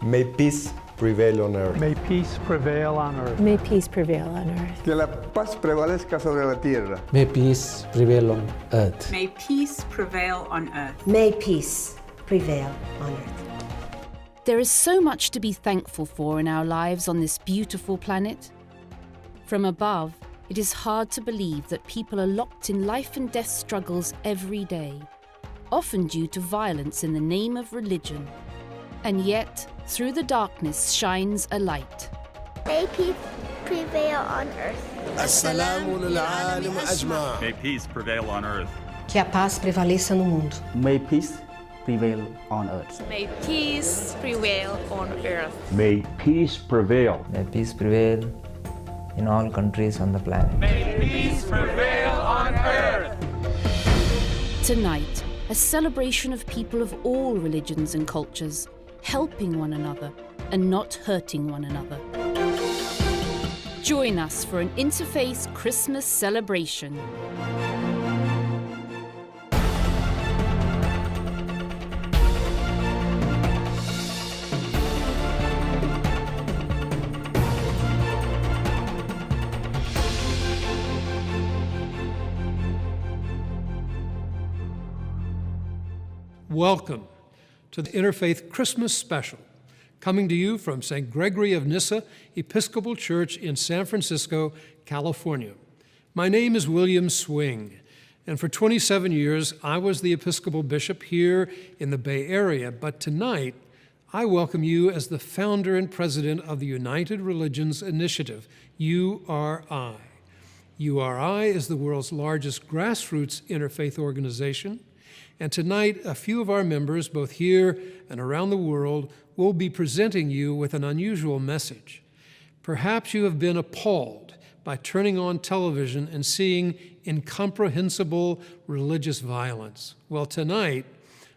May peace prevail on earth. May peace prevail on earth. May peace prevail on earth. Que la paz prevalezca sobre la tierra. May peace prevail on earth. May peace prevail on earth. May peace prevail on earth. There is so much to be thankful for in our lives on this beautiful planet. From above, it is hard to believe that people are locked in life and death struggles every day, often due to violence in the name of religion. And yet, through the darkness shines a light. May peace prevail on earth. May peace prevail on earth. Que a paz prevaleça no mundo. May peace prevail on earth. May peace prevail on earth. May peace prevail. May peace prevail in all countries on the planet. May peace prevail on earth. Tonight, a celebration of people of all religions and cultures, helping one another and not hurting one another. Join us for an Interfaith Christmas celebration. Welcome to the Interfaith Christmas Special, coming to you from St. Gregory of Nyssa Episcopal Church in San Francisco, California. My name is William Swing, and for 27 years I was the Episcopal Bishop here in the Bay Area, but tonight I welcome you as the founder and president of the United Religions Initiative, URI. URI is the world's largest grassroots interfaith organization. And tonight, a few of our members, both here and around the world, will be presenting you with an unusual message. Perhaps you have been appalled by turning on television and seeing incomprehensible religious violence. Well, tonight,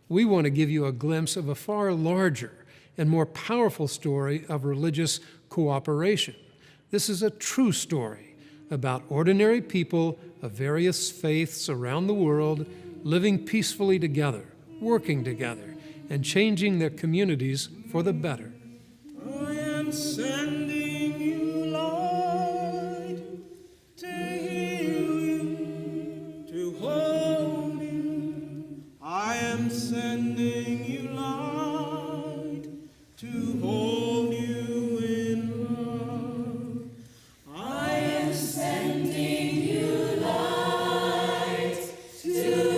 we want to give you a glimpse of a far larger and more powerful story of religious cooperation. This is a true story about ordinary people of various faiths around the world living peacefully together, working together, and changing their communities for the better. I am sending you light to heal you, to hold you. I am sending you light to hold you in love. I am sending you light to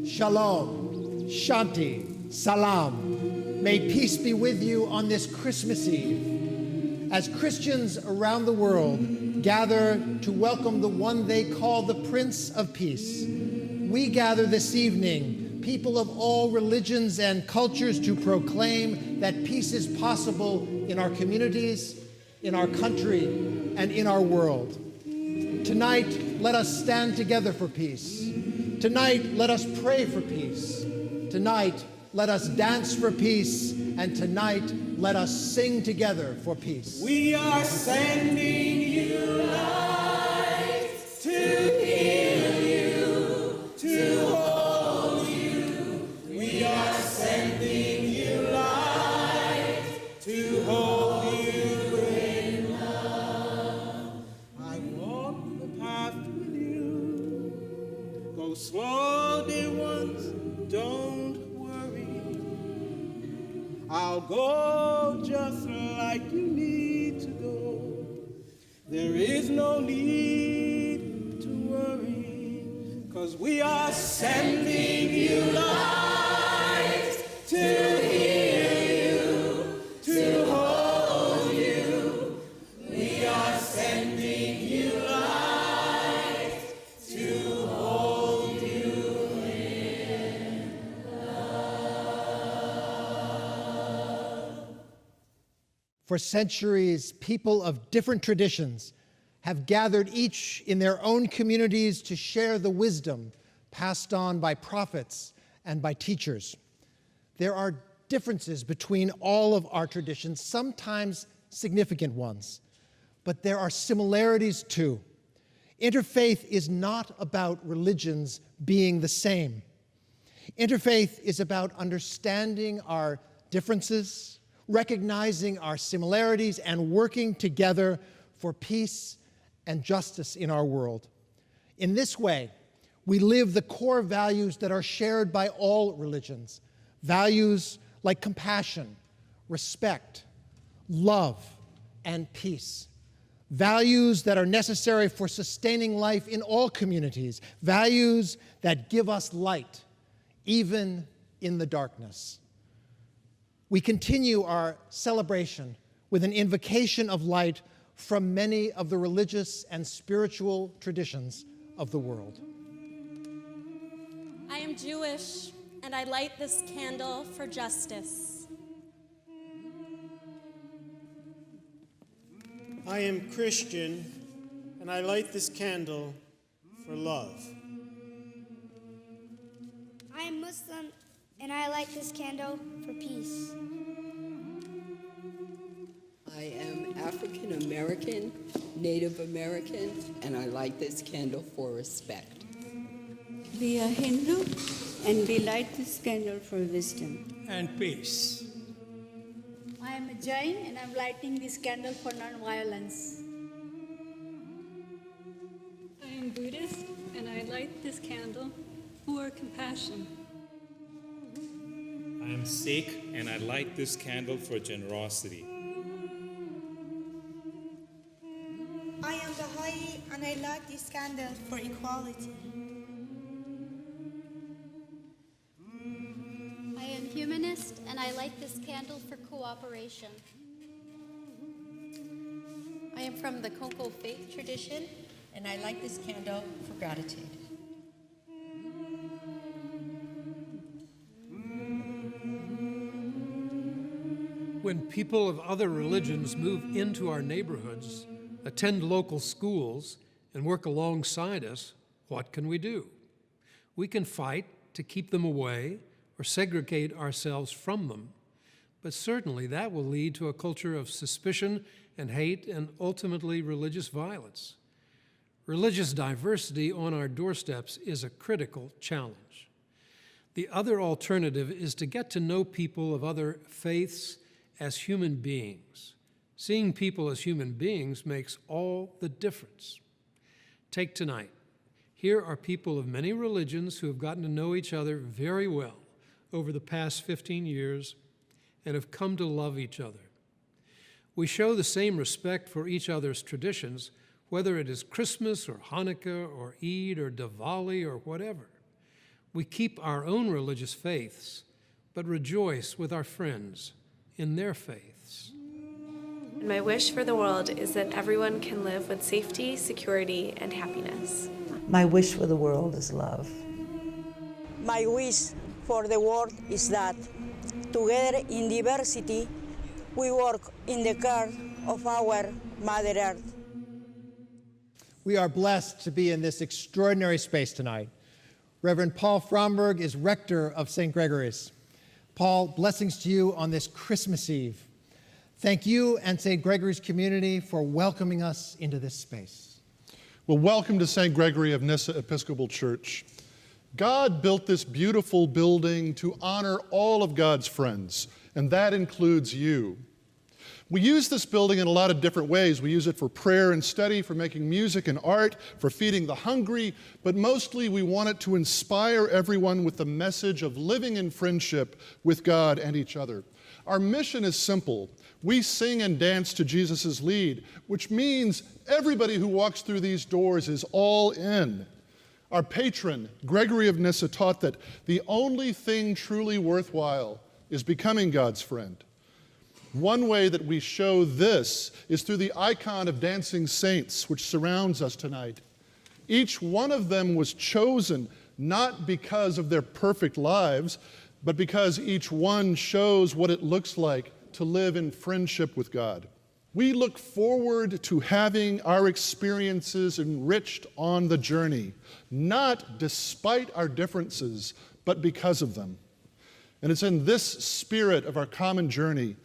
Shalom, Shanti, Salam. May peace be with you on this Christmas Eve. As Christians around the world gather to welcome the one they call the Prince of Peace, we gather this evening, people of all religions and cultures, to proclaim that peace is possible in our communities, in our country, and in our world. Tonight, let us stand together for peace. Tonight, let us pray for peace. Tonight, let us dance for peace. And tonight, let us sing together for peace. We are sending you light to heal you, to hold you. We are sending you light to hold you in love. I walk the path with you. Go slow, dear ones, don't worry. I'll go just like you need to go. There is no need to worry, 'cause we are sending you light to heal you, to hold you. We are sending you light to hold you in love. For centuries, people of different traditions have gathered each in their own communities to share the wisdom passed on by prophets and by teachers. There are differences between all of our traditions, sometimes significant ones, but there are similarities too. Interfaith is not about religions being the same. Interfaith is about understanding our differences, recognizing our similarities, and working together for peace and justice in our world. In this way, we live the core values that are shared by all religions, values like compassion, respect, love, and peace. Values that are necessary for sustaining life in all communities, values that give us light, even in the darkness. We continue our celebration with an invocation of light from many of the religious and spiritual traditions of the world. I am Jewish, and I light this candle for justice. I am Christian, and I light this candle for love. I am Muslim, and I light this candle for peace. I am African American, Native American, and I light this candle for respect. We are Hindu, and we light this candle for wisdom and peace. I am a Jain, and I'm lighting this candle for non-violence. I am Buddhist, and I light this candle for compassion. I am Sikh, and I light this candle for generosity. I am Baha'i, and I light this candle for equality. I am humanist, and I light this candle for cooperation. I am from the Kongo faith tradition, and I light this candle for gratitude. When people of other religions move into our neighborhoods, attend local schools, and work alongside us, what can we do? We can fight to keep them away or segregate ourselves from them, but certainly that will lead to a culture of suspicion and hate and ultimately religious violence. Religious diversity on our doorsteps is a critical challenge. The other alternative is to get to know people of other faiths as human beings. Seeing people as human beings makes all the difference. Take tonight. Here are people of many religions who have gotten to know each other very well over the past 15 years and have come to love each other. We show the same respect for each other's traditions, whether it is Christmas or Hanukkah or Eid or Diwali or whatever. We keep our own religious faiths, but rejoice with our friends in their faiths. My wish for the world is that everyone can live with safety, security, and happiness. My wish for the world is love. My wish for the world is that, together in diversity, we work in the care of our Mother Earth. We are blessed to be in this extraordinary space tonight. Reverend Paul Fromberg is rector of St. Gregory's. Paul, blessings to you on this Christmas Eve. Thank you and St. Gregory's community for welcoming us into this space. Well, welcome to St. Gregory of Nyssa Episcopal Church. God built this beautiful building to honor all of God's friends, and that includes you. We use this building in a lot of different ways. We use it for prayer and study, for making music and art, for feeding the hungry, but mostly we want it to inspire everyone with the message of living in friendship with God and each other. Our mission is simple. We sing and dance to Jesus' lead, which means everybody who walks through these doors is all in. Our patron, Gregory of Nyssa, taught that the only thing truly worthwhile is becoming God's friend. One way that we show this is through the icon of dancing saints, which surrounds us tonight. Each one of them was chosen not because of their perfect lives, but because each one shows what it looks like to live in friendship with God. We look forward to having our experiences enriched on the journey, not despite our differences, but because of them. And it's in this spirit of our common journey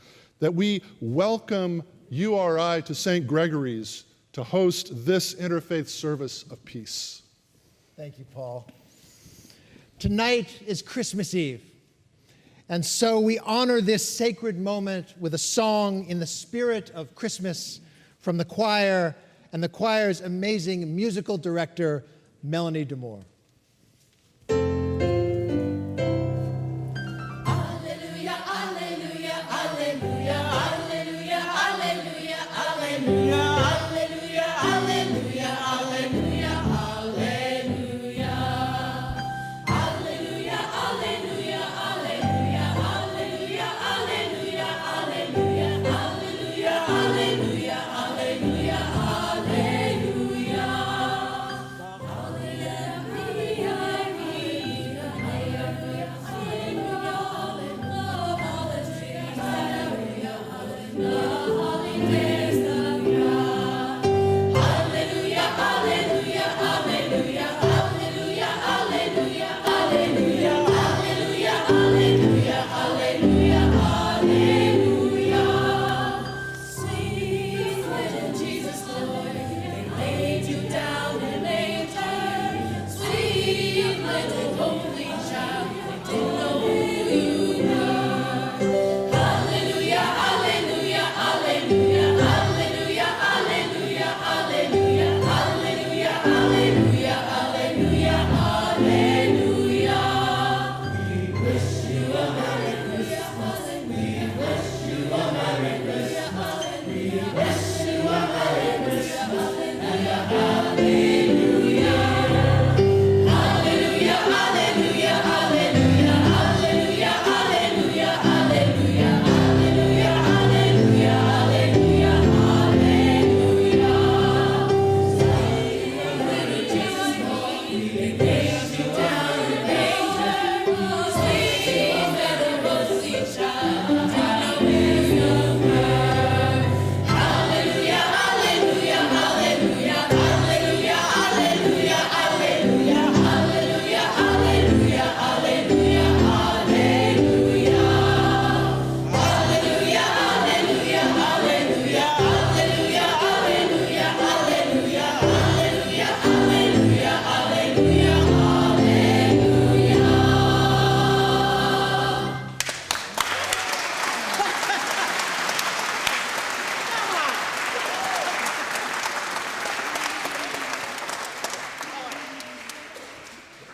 that we welcome URI to St. Gregory's to host this interfaith service of peace. Thank you, Paul. Tonight is Christmas Eve, and so we honor this sacred moment with a song in the spirit of Christmas from the choir and the choir's amazing musical director, Melanie DeMoore.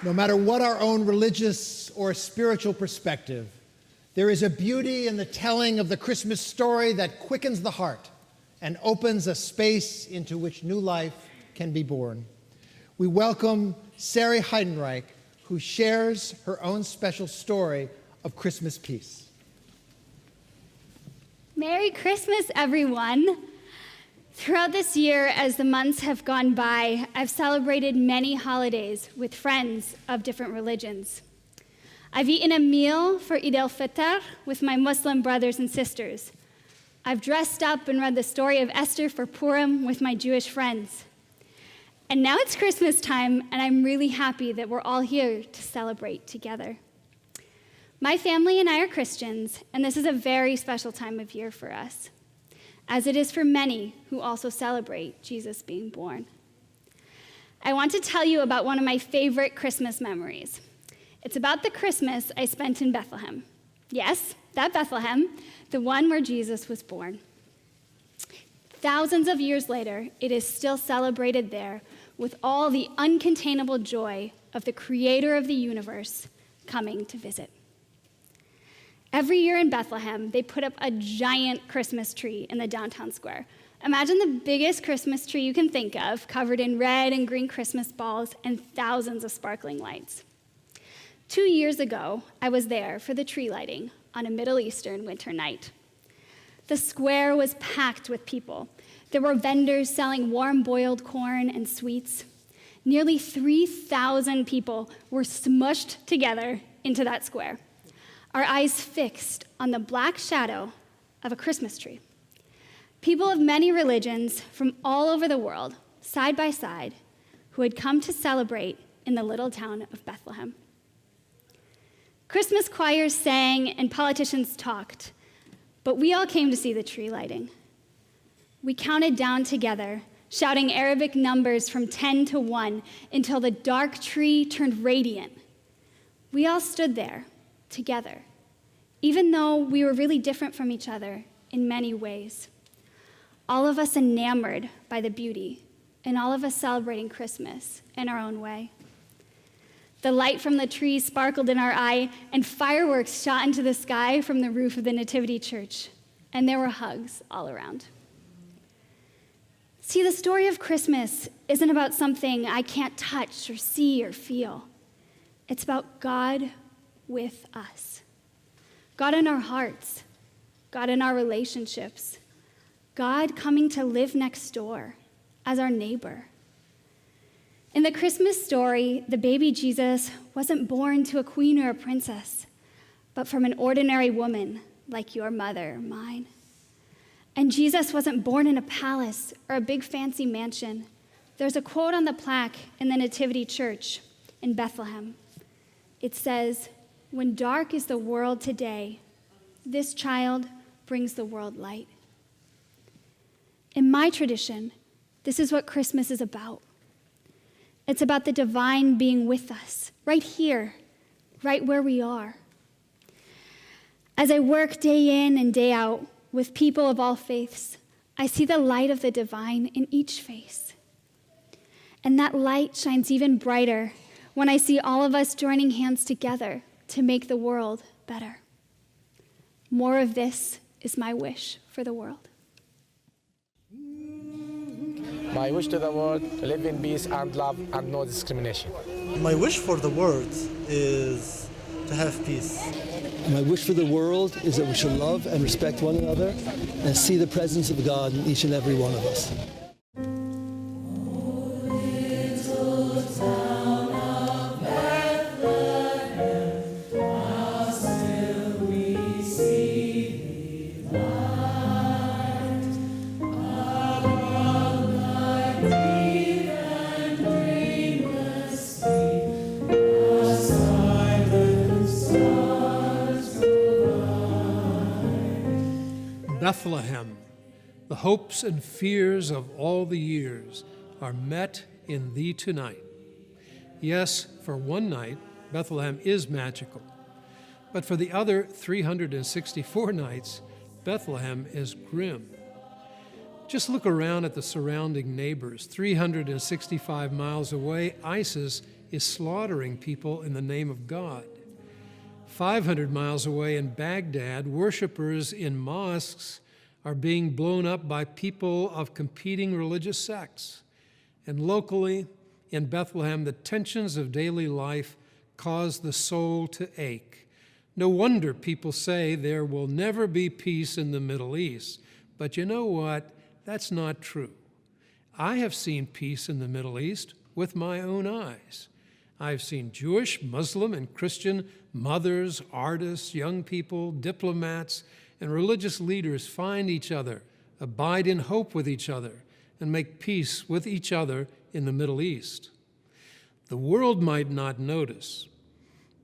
No matter what our own religious or spiritual perspective, there is a beauty in the telling of the Christmas story that quickens the heart and opens a space into which new life can be born. We welcome Sari Heidenreich, who shares her own special story of Christmas peace. Merry Christmas, everyone. Throughout this year, as the months have gone by, I've celebrated many holidays with friends of different religions. I've eaten a meal for Eid al-Fitr with my Muslim brothers and sisters. I've dressed up and read the story of Esther for Purim with my Jewish friends. And now it's Christmas time, and I'm really happy that we're all here to celebrate together. My family and I are Christians, and this is a very special time of year for us, as it is for many who also celebrate Jesus being born. I want to tell you about one of my favorite Christmas memories. It's about the Christmas I spent in Bethlehem. Yes, that Bethlehem, the one where Jesus was born. Thousands of years later, it is still celebrated there with all the uncontainable joy of the creator of the universe coming to visit. Every year in Bethlehem, they put up a giant Christmas tree in the downtown square. Imagine the biggest Christmas tree you can think of, covered in red and green Christmas balls and thousands of sparkling lights. 2 years ago, I was there for the tree lighting on a Middle Eastern winter night. The square was packed with people. There were vendors selling warm boiled corn and sweets. Nearly 3,000 people were smushed together into that square, our eyes fixed on the black shadow of a Christmas tree. People of many religions from all over the world, side by side, who had come to celebrate in the little town of Bethlehem. Christmas choirs sang and politicians talked, but we all came to see the tree lighting. We counted down together, shouting Arabic numbers from 10 to 1 until the dark tree turned radiant. We all stood there together, even though we were really different from each other in many ways. All of us enamored by the beauty, and all of us celebrating Christmas in our own way. The light from the tree sparkled in our eye, and fireworks shot into the sky from the roof of the Nativity Church, and there were hugs all around. See, the story of Christmas isn't about something I can't touch or see or feel. It's about God with us. God in our hearts, God in our relationships, God coming to live next door as our neighbor. In the Christmas story, the baby Jesus wasn't born to a queen or a princess, but from an ordinary woman like your mother or mine. And Jesus wasn't born in a palace or a big fancy mansion. There's a quote on the plaque in the Nativity Church in Bethlehem. It says, "When dark is the world today, this child brings the world light." In my tradition, this is what Christmas is about. It's about the divine being with us, right here, right where we are. As I work day in and day out with people of all faiths, I see the light of the divine in each face. And that light shines even brighter when I see all of us joining hands together to make the world better. More of this is my wish for the world. My wish to the world, to live in peace and love and no discrimination. My wish for the world is to have peace. My wish for the world is that we should love and respect one another and see the presence of God in each and every one of us. Bethlehem, the hopes and fears of all the years are met in thee tonight. Yes, for one night, Bethlehem is magical. But for the other 364 nights, Bethlehem is grim. Just look around at the surrounding neighbors. 365 miles away, ISIS is slaughtering people in the name of God. 500 miles away in Baghdad, worshipers in mosques are being blown up by people of competing religious sects. And locally, in Bethlehem, the tensions of daily life cause the soul to ache. No wonder people say there will never be peace in the Middle East. But you know what? That's not true. I have seen peace in the Middle East with my own eyes. I've seen Jewish, Muslim, and Christian mothers, artists, young people, diplomats, and religious leaders find each other, abide in hope with each other, and make peace with each other in the Middle East. The world might not notice,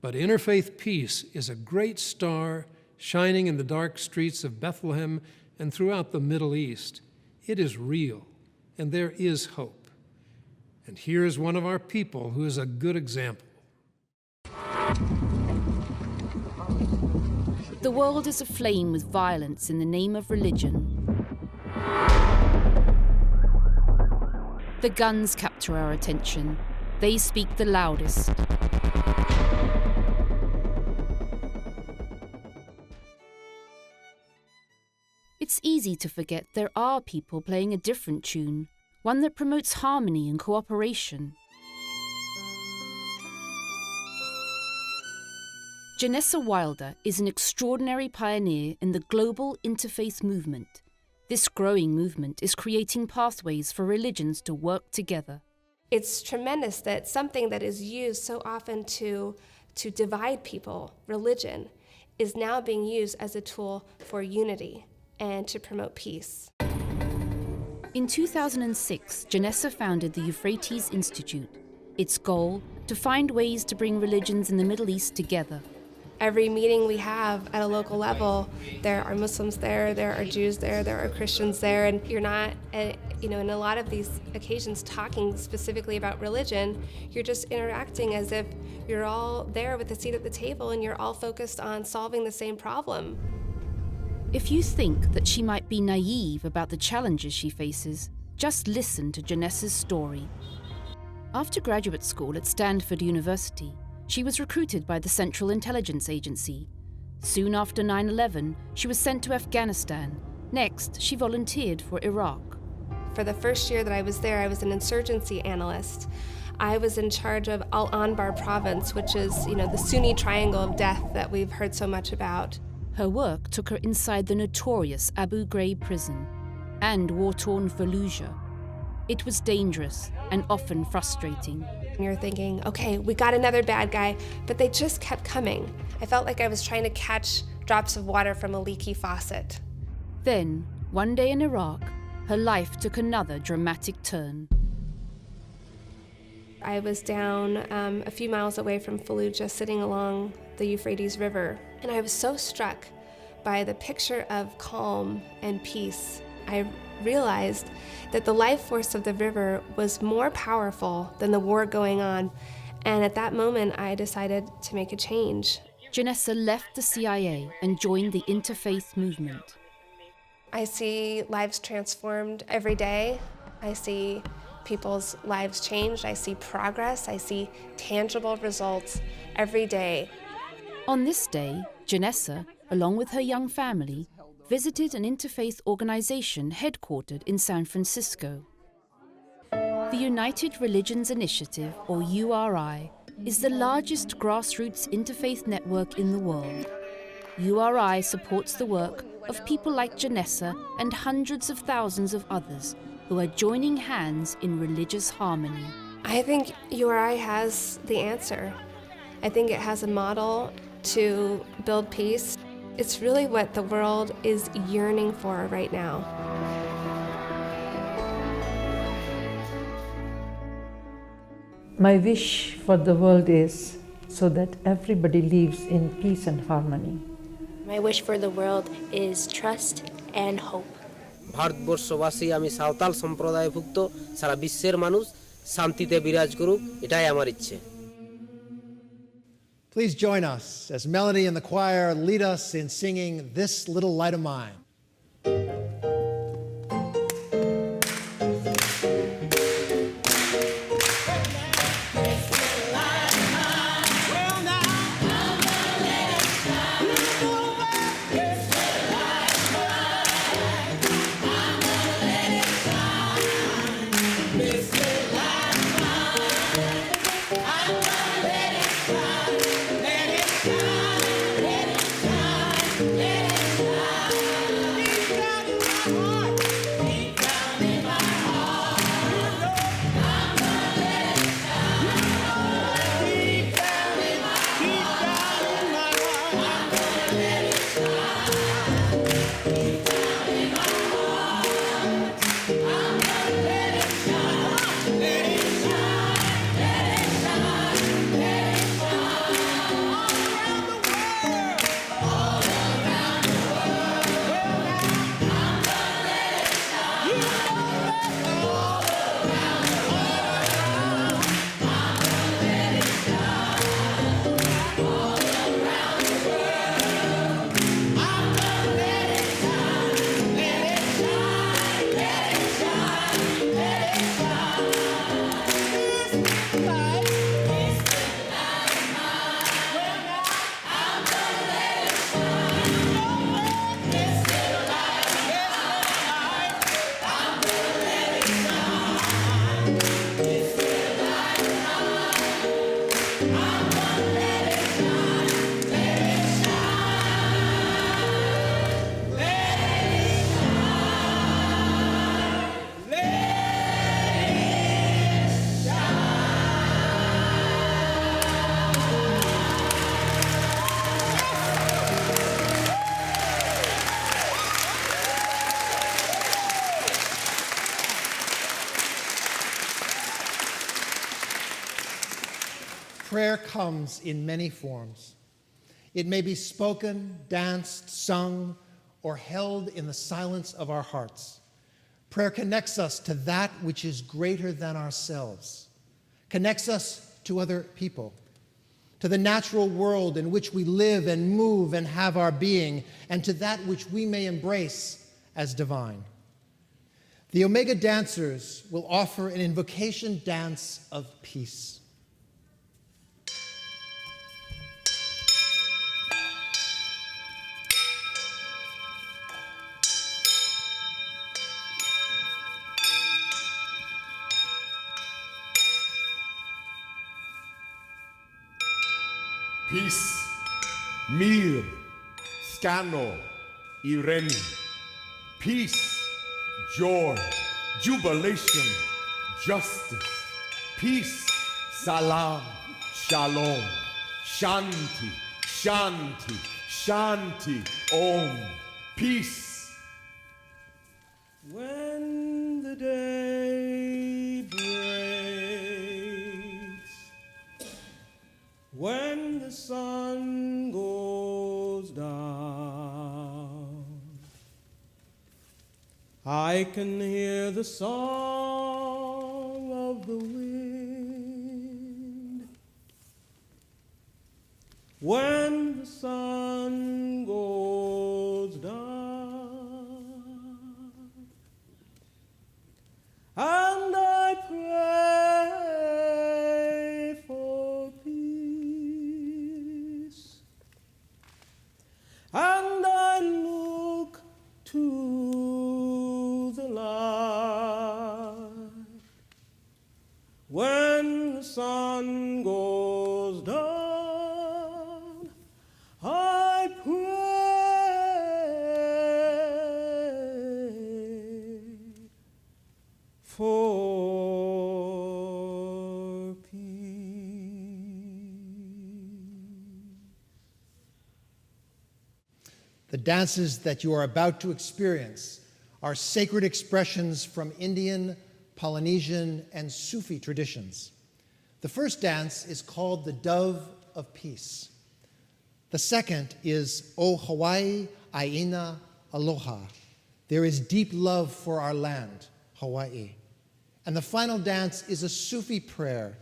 but interfaith peace is a great star shining in the dark streets of Bethlehem and throughout the Middle East. It is real, and there is hope. And here is one of our people who is a good example. The world is aflame with violence in the name of religion. The guns capture our attention. They speak the loudest. It's easy to forget there are people playing a different tune, one that promotes harmony and cooperation. Janessa Wilder is an extraordinary pioneer in the global interfaith movement. This growing movement is creating pathways for religions to work together. It's tremendous that something that is used so often to divide people, religion, is now being used as a tool for unity and to promote peace. In 2006, Janessa founded the Euphrates Institute. Its goal, to find ways to bring religions in the Middle East together. Every meeting we have at a local level, there are Muslims there are Jews there are Christians there, and you're not, in a lot of these occasions talking specifically about religion, you're just interacting as if you're all there with a seat at the table and you're all focused on solving the same problem. If you think that she might be naive about the challenges she faces, just listen to Janessa's story. After graduate school at Stanford University, she was recruited by the Central Intelligence Agency. Soon after 9/11, she was sent to Afghanistan. Next, she volunteered for Iraq. For the first year that I was there, I was an insurgency analyst. I was in charge of Al-Anbar province, which is, the Sunni triangle of death that we've heard so much about. Her work took her inside the notorious Abu Ghraib prison and war-torn Fallujah. It was dangerous and often frustrating. You're thinking, okay, we got another bad guy, but they just kept coming. I felt like I was trying to catch drops of water from a leaky faucet. Then, one day in Iraq, her life took another dramatic turn. I was down a few miles away from Fallujah, sitting along the Euphrates River, and I was so struck by the picture of calm and peace. I realized that the life force of the river was more powerful than the war going on, and at that moment I decided to make a change. Janessa left the CIA and joined the Interfaith movement. I see lives transformed every day. I see people's lives changed. I see progress. I see tangible results every day. On this day, Janessa, along with her young family, visited an interfaith organization headquartered in San Francisco. The United Religions Initiative, or URI, is the largest grassroots interfaith network in the world. URI supports the work of people like Janessa and hundreds of thousands of others who are joining hands in religious harmony. I think URI has the answer. I think it has a model to build peace. It's really what the world is yearning for right now. My wish for the world is so that everybody lives in peace and harmony. My wish for the world is trust and hope. ভারতবর্ষবাসী আমি সাঁওতাল সম্প্রদায়ভুক্ত সারা বিশ্বের মানুষ শান্তিতে বিরাজ করুক এটাই আমার ইচ্ছে Please join us as Melody and the choir lead us in singing This Little Light of Mine. prayer comes in many forms. It may be spoken, danced, sung, or held in the silence of our hearts. Prayer connects us to that which is greater than ourselves, connects us to other people, to the natural world in which we live and move and have our being, and to that which we may embrace as divine. The Omega dancers will offer an invocation dance of peace. Peace, mir, scano, irene. Peace, joy, jubilation, justice. Peace, salam, shalom, shanti, shanti, shanti, om. Peace. When the day breaks, when the sun goes down, I can hear the song of the wind. When the sun goes down, and I pray for peace, and I look to the light. When the sun goes down, I pray for The dances that you are about to experience are sacred expressions from Indian, Polynesian, and Sufi traditions. The first dance is called the Dove of Peace. The second is O Hawaii, Aina, Aloha. There is deep love for our land, Hawaii. And the final dance is a Sufi prayer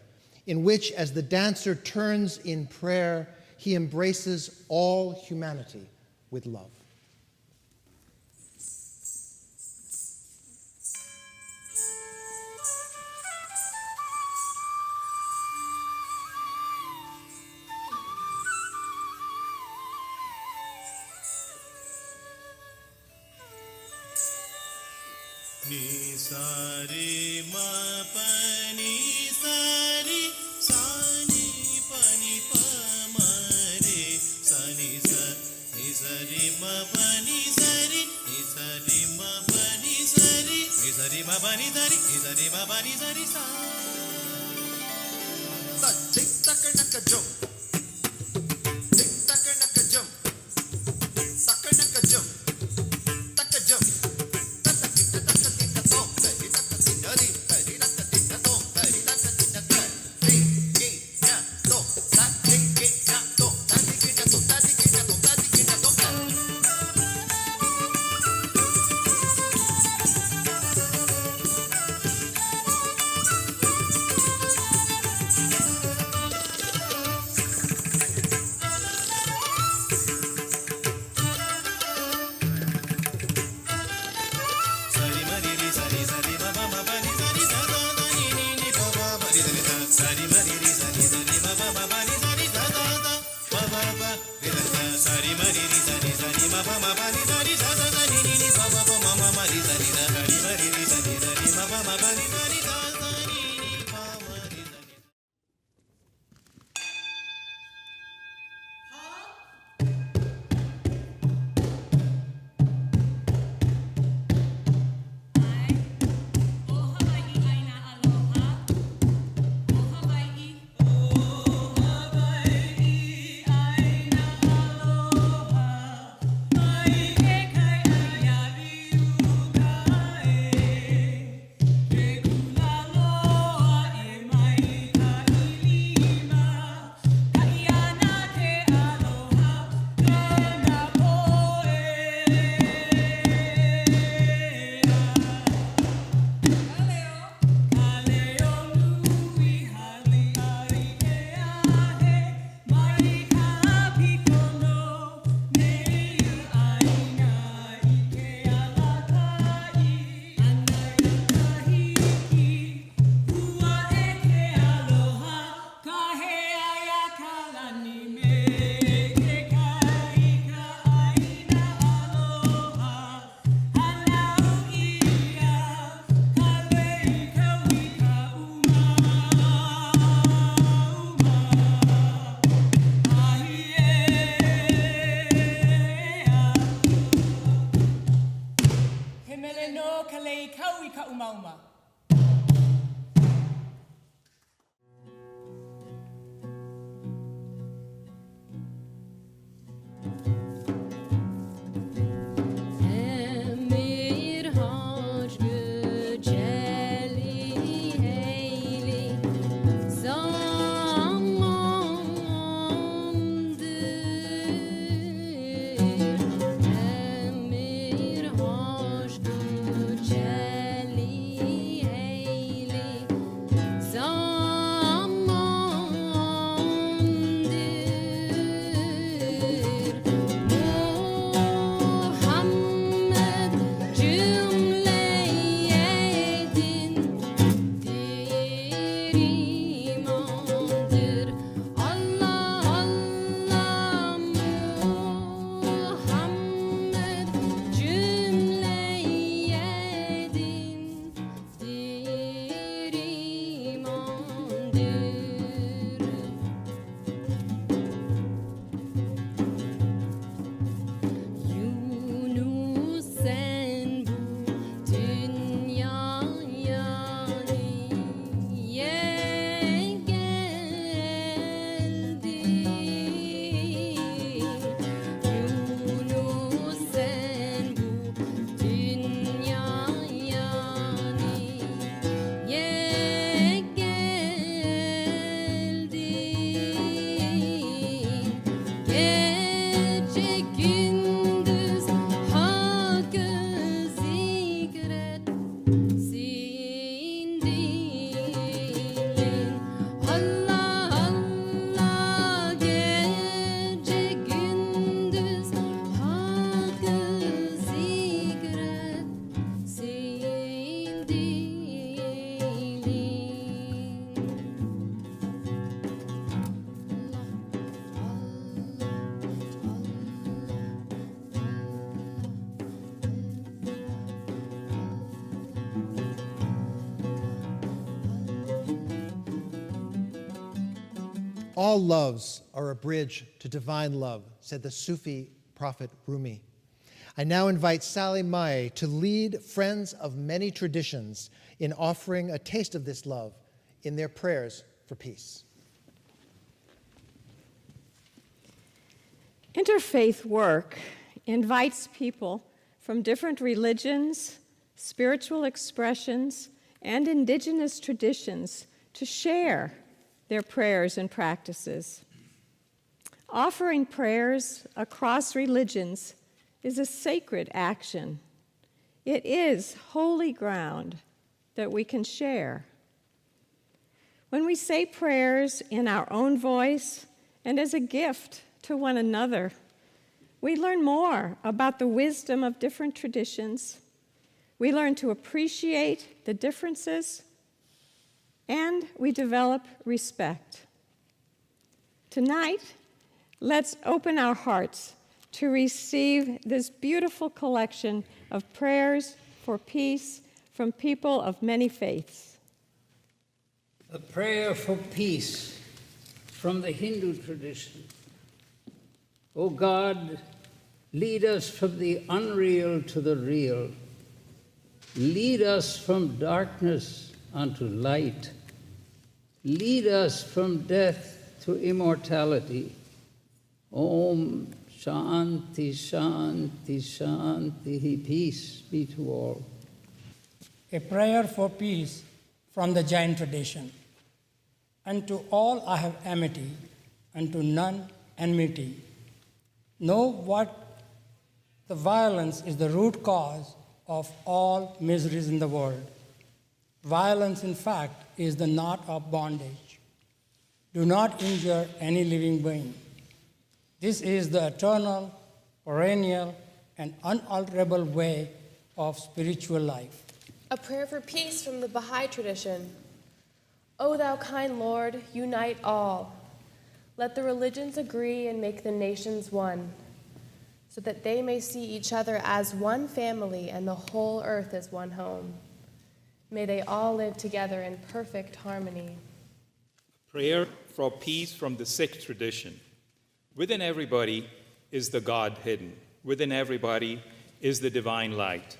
in which, as the dancer turns in prayer, he embraces all humanity with love. Ni sari ma pa ni sari sani pa ni pa ma re sani sa ni sari ma pa ni sari ni sari ma pa ni sari ni sari ma pa ni sari ni sari ma pa ni sari sa tik tak nak jump tik tak nak jump tak nak jump tak jump. All loves are a bridge to divine love, said the Sufi prophet Rumi. I now invite Sally Mae to lead Friends of Many Traditions in offering a taste of this love in their prayers for peace. Interfaith work invites people from different religions, spiritual expressions, and indigenous traditions to share their prayers and practices. Offering prayers across religions is a sacred action. It is holy ground that we can share. When we say prayers in our own voice and as a gift to one another, we learn more about the wisdom of different traditions. We learn to appreciate the differences, and we develop respect. Tonight, let's open our hearts to receive this beautiful collection of prayers for peace from people of many faiths. A prayer for peace from the Hindu tradition. O God, lead us from the unreal to the real. Lead us from darkness unto light. Lead us from death to immortality. Om Shanti Shanti Shanti. Peace be to all. A prayer for peace from the Jain tradition. Unto all I have amity, unto none enmity. Know what the violence is the root cause of all miseries in the world. Violence, in fact, is the knot of bondage. Do not injure any living being. This is the eternal, perennial, and unalterable way of spiritual life. A prayer for peace from the Baha'i tradition. O thou kind Lord, unite all. Let the religions agree and make the nations one, so that they may see each other as one family and the whole earth as one home. May they all live together in perfect harmony. Prayer for peace from the Sikh tradition. Within everybody is the God hidden. Within everybody is the divine light.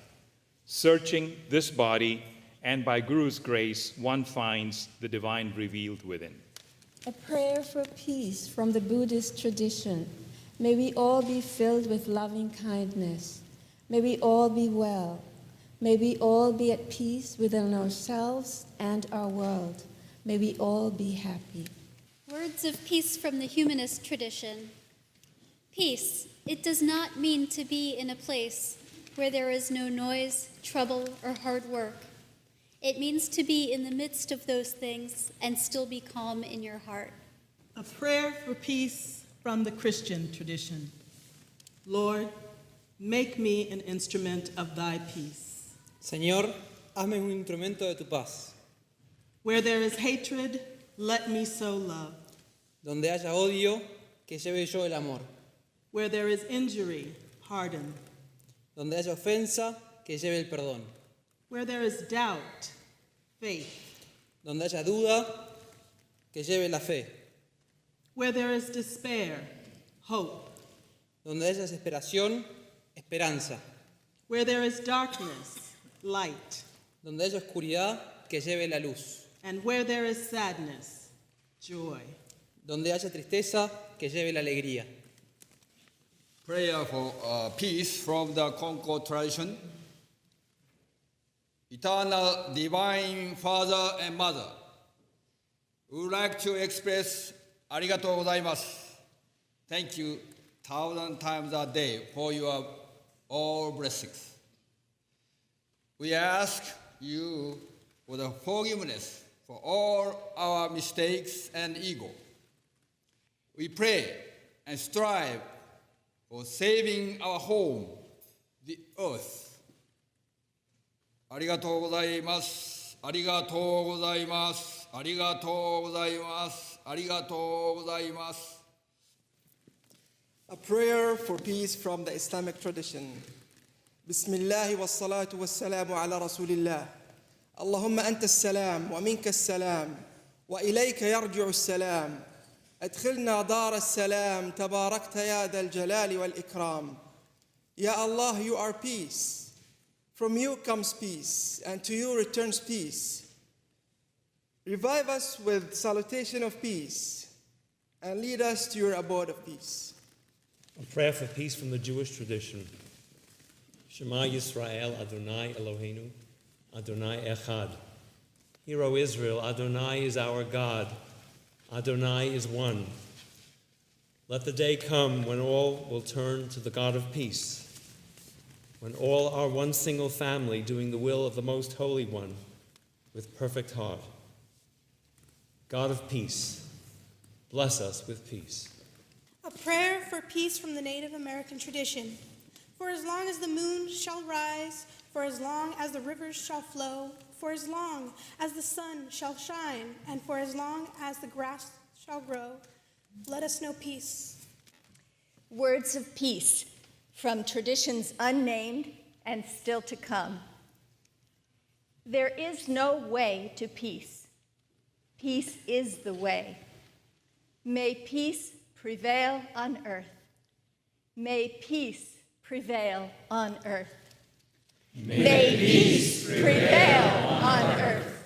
Searching this body, and by Guru's grace, one finds the divine revealed within. A prayer for peace from the Buddhist tradition. May we all be filled with loving kindness. May we all be well. May we all be at peace within ourselves and our world. May we all be happy. Words of peace from the humanist tradition. Peace, it does not mean to be in a place where there is no noise, trouble, or hard work. It means to be in the midst of those things and still be calm in your heart. A prayer for peace from the Christian tradition. Lord, make me an instrument of thy peace. Señor, hazme un instrumento de tu paz. Where there is hatred, let me sow love. Donde haya odio, que lleve yo el amor. Where there is injury, pardon. Donde haya ofensa, que lleve el perdón. Where there is doubt, faith. Donde haya duda, que lleve la fe. Where there is despair, hope. Donde haya desesperación, esperanza. Where there is darkness, light. Donde haya oscuridad, que lleve la luz. And where there is sadness, joy. Donde haya tristeza, que lleve la alegría. Prayer for peace from the Concord tradition. Eternal Divine Father and Mother, we would like to express arigatou gozaimasu. Thank you 1,000 times a day for your all blessings. We ask you for the forgiveness for all our mistakes and ego. We pray and strive for saving our home, the earth. ありがとうございます。ありがとうございます。ありがとうございます。ありがとうございます。A prayer for peace from the Islamic tradition. Bismillah wa salatu wa salamu ala rasulillah. Allahumma anta salam wa minka salam wa ilayka yarji'u salam. أدخلنا دار السلام تباركت يا ذا الجلال والإكرام. Ya Allah, you are peace. From you comes peace, and to you returns peace. Revive us with salutation of peace, and lead us to your abode of peace. A prayer for peace from the Jewish tradition. Shema Yisrael, Adonai Eloheinu, Adonai Echad. Hear, O Israel, Adonai is our God. Adonai is one. Let the day come when all will turn to the God of peace, when all are one single family doing the will of the Most Holy One with perfect heart. God of peace, bless us with peace. A prayer for peace from the Native American tradition. For as long as the moon shall rise, for as long as the rivers shall flow, for as long as the sun shall shine, and for as long as the grass shall grow, let us know peace. Words of peace from traditions unnamed and still to come. There is no way to peace. Peace is the way. May peace prevail on earth. May peace prevail on earth. May peace prevail on earth.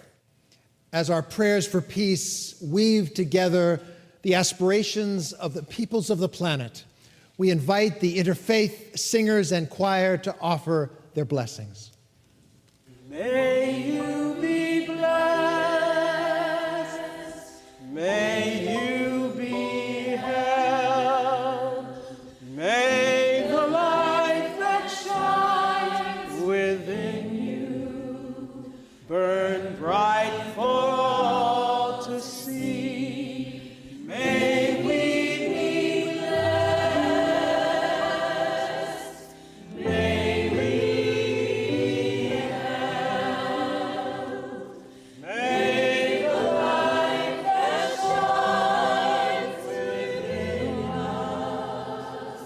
As our prayers for peace weave together the aspirations of the peoples of the planet, we invite the Interfaith singers and choir to offer their blessings. May you be blessed. May you be held. May the light that shines within you burn bright for all to see. May we be blessed. May we be held. May the light that shines within us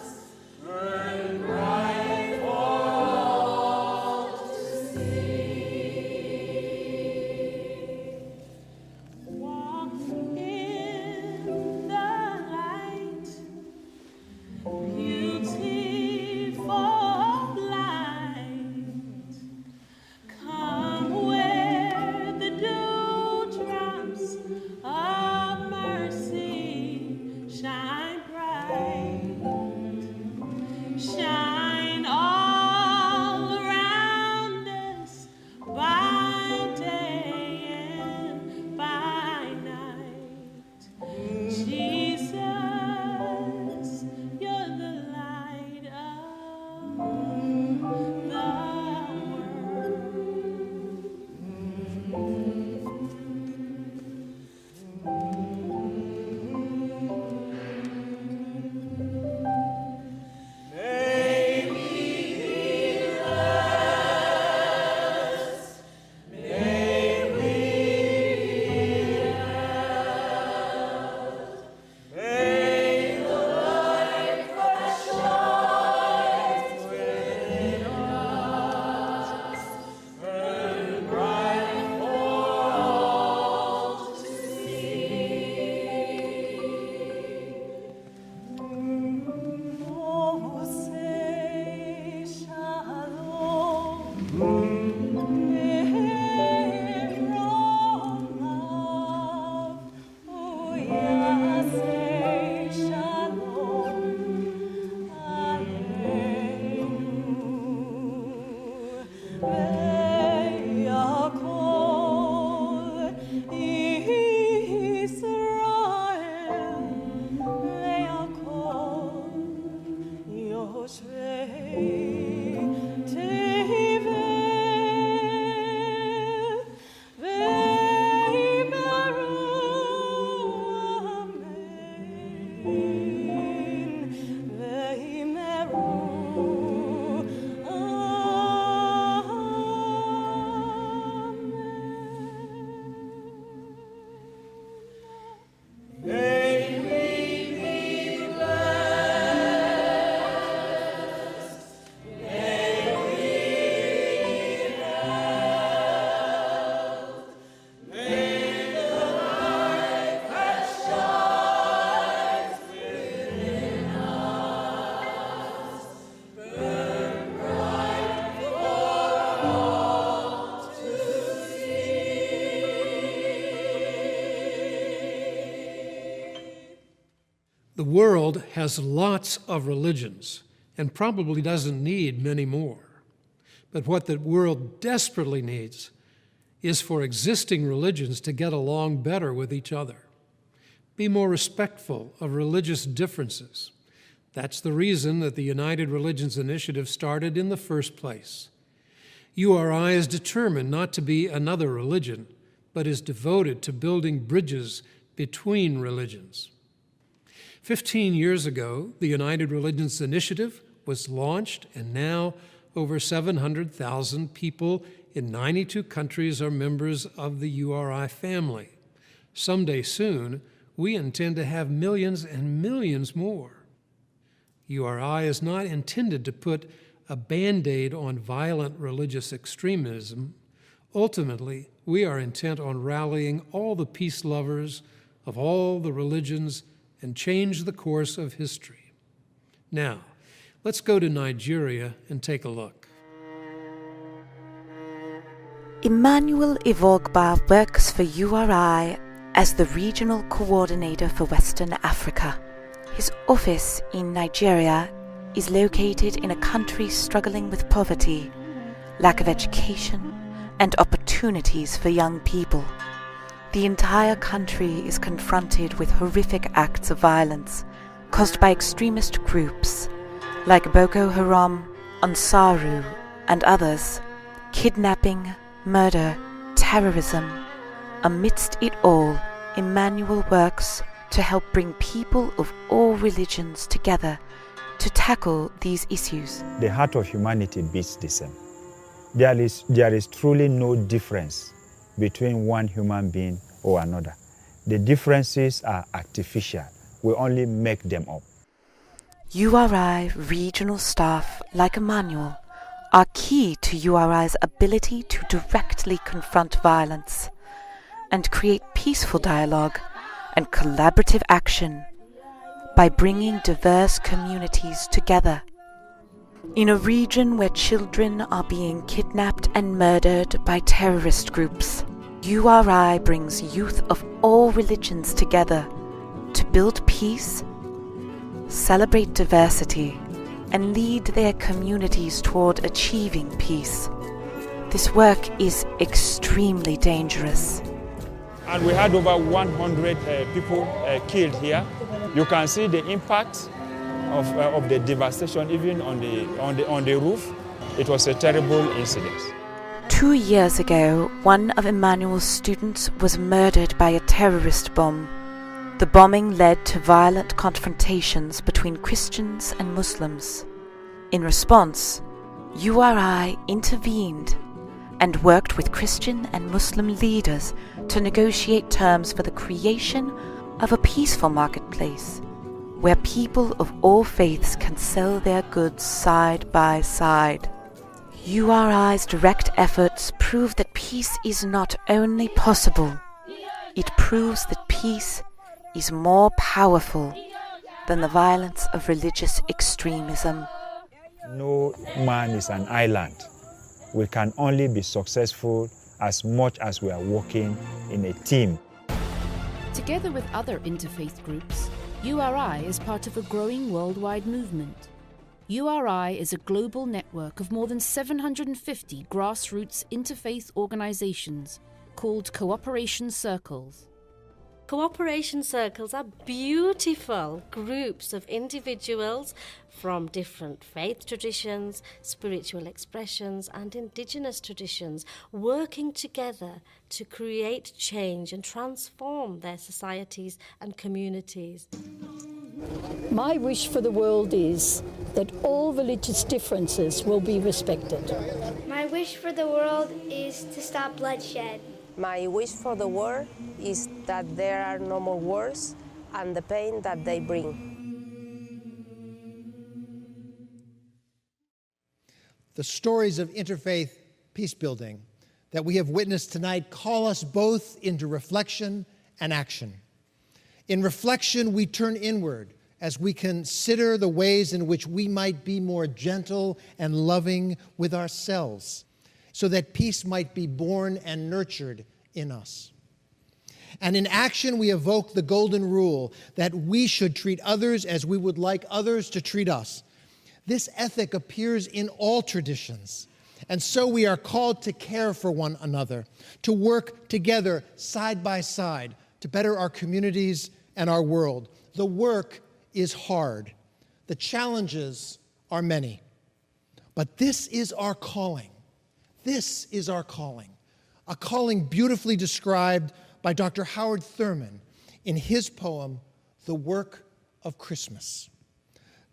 burn bright for all to see. Walk in the light, beautiful light. Come where the dewdrops of mercy shine bright. Shine all around us by day and by night. Jesus, you're the light of the May we be blessed. May we be held. May the light that shines within us burn bright for all to see. Say shalom, oh yeah, say shalom, Ve'yakol Israel, Ve'yakol Yoshvei Tevel, Ve'imeru Amen, Ve'imeru May we be blessed. May we be held. May the light that shines The world has lots of religions and probably doesn't need many more. But what the world desperately needs is for existing religions to get along better with each other. Be more respectful of religious differences. That's the reason that the United Religions Initiative started in the first place. URI is determined not to be another religion, but is devoted to building bridges between religions. 15 years ago, the United Religions Initiative was launched, and now over 700,000 people in 92 countries are members of the URI family. Someday soon, we intend to have millions and millions more. URI is not intended to put a Band-Aid on violent religious extremism. Ultimately, we are intent on rallying all the peace lovers of all the religions and change the course of history. Now, let's go to Nigeria and take a look. Emmanuel Ivogba works for URI as the Regional Coordinator for Western Africa. His office in Nigeria is located in a country struggling with poverty, lack of education, and opportunities for young people. The entire country is confronted with horrific acts of violence caused by extremist groups like Boko Haram, Ansaru, and others, kidnapping, murder, terrorism. Amidst it all, Emmanuel works to help bring people of all religions together to tackle these issues. The heart of humanity beats the same. There is truly no difference between one human being or another. The differences are artificial. We only make them up. URI regional staff like Emmanuel are key to URI's ability to directly confront violence and create peaceful dialogue and collaborative action by bringing diverse communities together. In a region where children are being kidnapped and murdered by terrorist groups, URI brings youth of all religions together to build peace, celebrate diversity, and lead their communities toward achieving peace. This work is extremely dangerous. And we had over 100 people killed here. You can see the impact of the devastation even on the roof. It was a terrible incident. 2 years ago, one of Emmanuel's students was murdered by a terrorist bomb. The bombing led to violent confrontations between Christians and Muslims. In response, URI intervened and worked with Christian and Muslim leaders to negotiate terms for the creation of a peaceful marketplace where people of all faiths can sell their goods side by side. URI's direct efforts prove that peace is not only possible, it proves that peace is more powerful than the violence of religious extremism. No man is an island. We can only be successful as much as we are working in a team. Together with other interfaith groups, URI is part of a growing worldwide movement. URI is a global network of more than 750 grassroots interfaith organizations called cooperation circles. Cooperation circles are beautiful groups of individuals from different faith traditions, spiritual expressions, and indigenous traditions working together to create change and transform their societies and communities. My wish for the world is that all religious differences will be respected. My wish for the world is to stop bloodshed. My wish for the world is that there are no more wars and the pain that they bring. The stories of interfaith peacebuilding that we have witnessed tonight call us both into reflection and action. In reflection, we turn inward as we consider the ways in which we might be more gentle and loving with ourselves, so that peace might be born and nurtured in us. And in action, we evoke the golden rule that we should treat others as we would like others to treat us. This ethic appears in all traditions. And so we are called to care for one another, to work together side by side to better our communities and our world. The work is hard. The challenges are many. But this is our calling. This is our calling. A calling beautifully described by Dr. Howard Thurman in his poem, The Work of Christmas.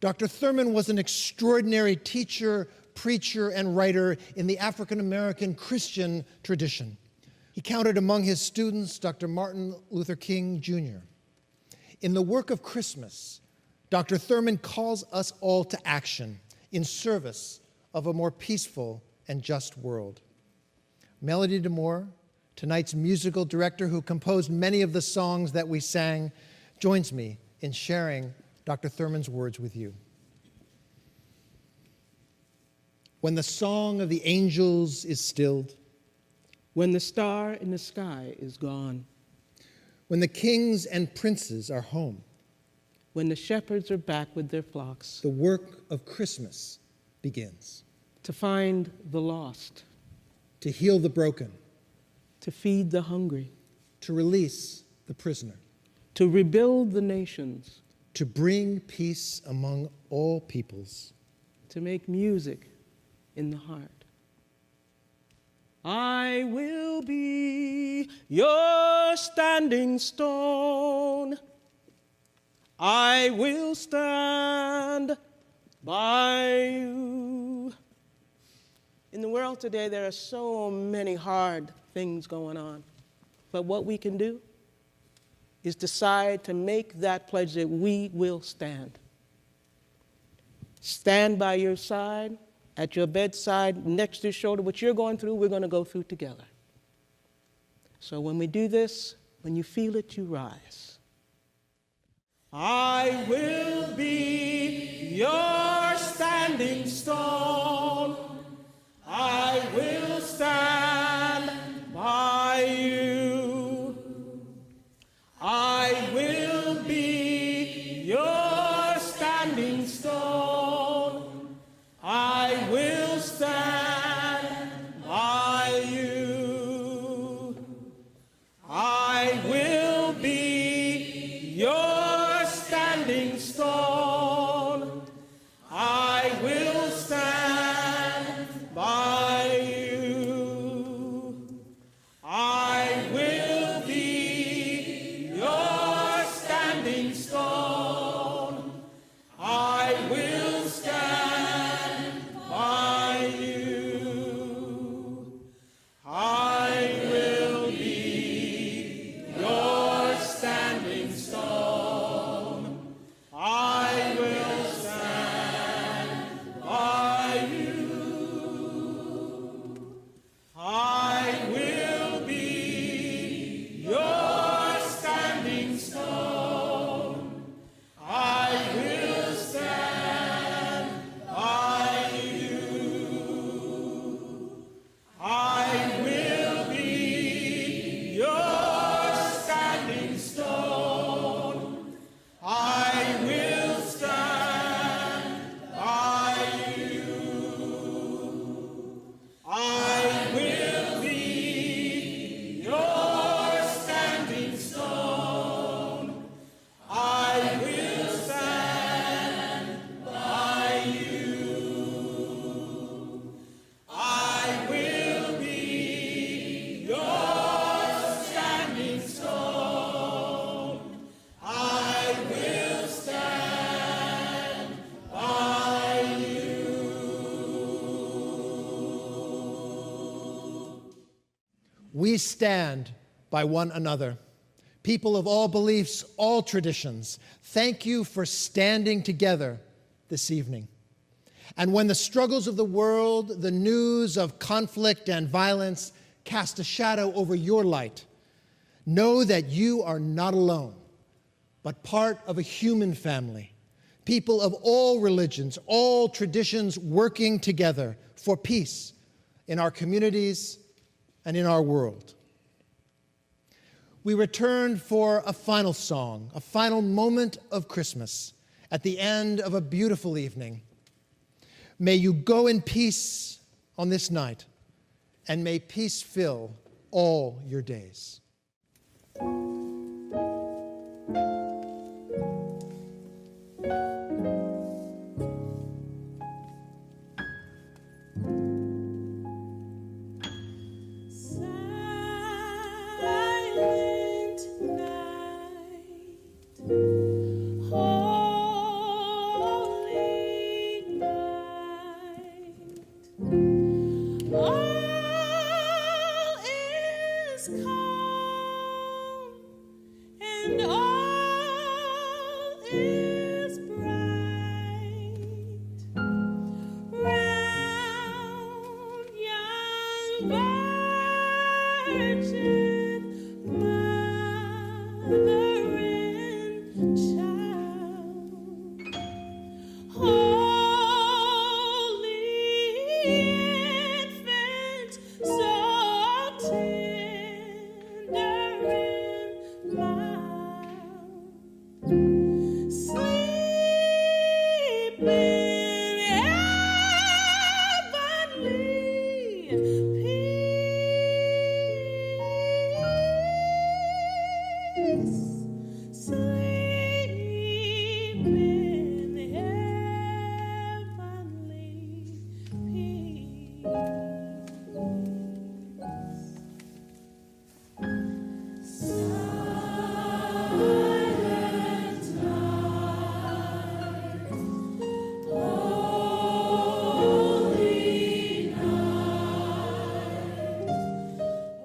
Dr. Thurman was an extraordinary teacher, preacher, and writer in the African American Christian tradition. He counted among his students Dr. Martin Luther King, Jr. In The Work of Christmas, Dr. Thurman calls us all to action in service of a more peaceful and just world. Melody DeMore, tonight's musical director who composed many of the songs that we sang, joins me in sharing Dr. Thurman's words with you. When the song of the angels is stilled, when the star in the sky is gone, when the kings and princes are home, when the shepherds are back with their flocks, the work of Christmas begins. To find the lost, to heal the broken, to feed the hungry, to release the prisoner, to rebuild the nations, to bring peace among all peoples, to make music in the heart. I will be your standing stone. I will stand by you. In the world today, there are so many hard things going on. But what we can do is decide to make that pledge that we will stand. Stand by your side, at your bedside, next to your shoulder. What you're going through, we're going to go through together. So when we do this, when you feel it, you rise. I will be your standing stone. I will stand by you. I will be your standing stone. I will stand by you. I will be your standing stone. I will stand by you. I will be your standing stone. I will stand by you. I will be your standing stone. I will stand by you. I will be your standing stone. I will stand by you. I will be your standing stone. I will stand by you. I will be your standing stone. I will stand by you. I will be your standing stone. I will stand by you. We stand by one another. People of all beliefs, all traditions, thank you for standing together this evening. And when the struggles of the world, the news of conflict and violence cast a shadow over your light, know that you are not alone, but part of a human family. People of all religions, all traditions working together for peace in our communities and in our world. we return for a final song, a final moment of Christmas at the end of a beautiful evening. May you go in peace on this night, and may peace fill all your days.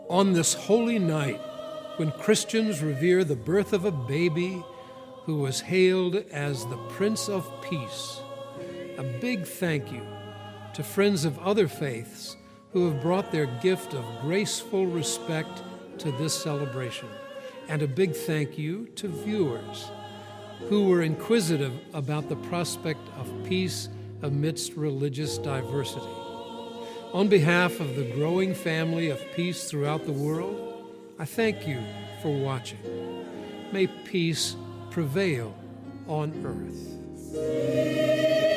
On this holy night, when Christians revere the birth of a baby who was hailed as the Prince of Peace, a big thank you to friends of other faiths who have brought their gift of graceful respect to this celebration, and a big thank you to viewers who were inquisitive about the prospect of peace amidst religious diversity. On behalf of the growing family of peace throughout the world, I thank you for watching. May peace prevail on earth.